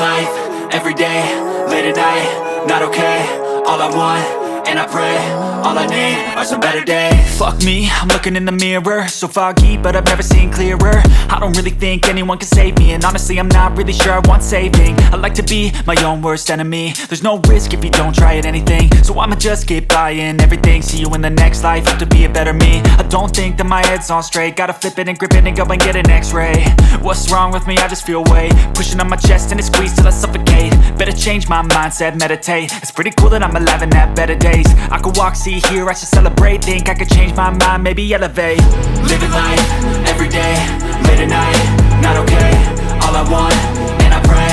life, everyday, late at night, not okay. All I want, and I pray, all I need are some better days. Fuck me, I'm looking in the mirror, so foggy, but I've never seen clearer. I don't really think anyone can save me, and honestly I'm not really sure I want saving. I like to be my own worst enemy. There's no risk if you don't try at anything, so I'ma just keep buying everything. See you in the next life, have to be a better me. I don't think that my head's on straight, gotta flip it and grip it and go and get an x-ray. What's wrong with me? I just feel weight pushing on my chest and it squeezes till I suffocate. Better change my mindset, meditate. It's pretty cool that I'm alive and have better days. I could walk, see, hear, I should celebrate. Think I could change my mind, maybe elevate. Living life, everyday, late at night, not okay. All I want, and I pray,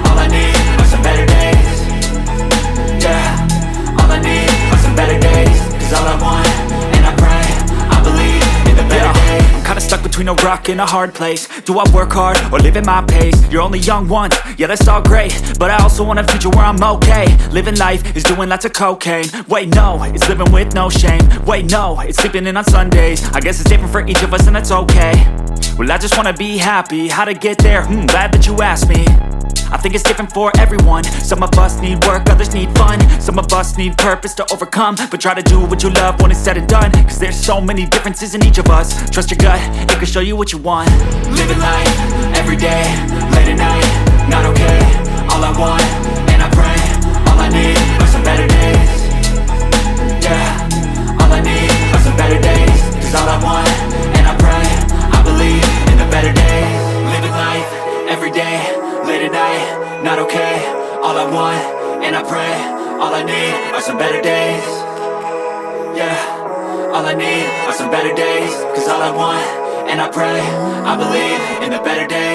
all I need are some better days. Yeah, all I need are some better days. Cause all I want, and I pray, I believe in the better days. I'm kinda stuck between a rock and a hard place. Do I work hard or live at my pace? You're only young once, yeah that's all great, but I also want a future where I'm okay. Living life is doing lots of cocaine. Wait no, it's living with no shame. Wait no, it's sleeping in on Sundays. I guess it's different for each of us and that's okay. Well I just wanna be happy, how to get there? Glad that you asked me. I think it's different for everyone. Some of us need work, others need fun. Some of us need purpose to overcome. But try to do what you love when it's said and done. Cause there's so many differences in each of us. Trust your gut, it can show you what you want. Living life, everyday, late at night, not okay. All I want, and I pray, all I need are some better days. Yeah, all I need are some better days. Cause all I want, and I pray, I believe in the better days. Living life, everyday, late at night, not okay. All I want, and I pray, all I need are some better days. Yeah, all I need are some better days. Cause all I want, and I pray, I believe in the better days.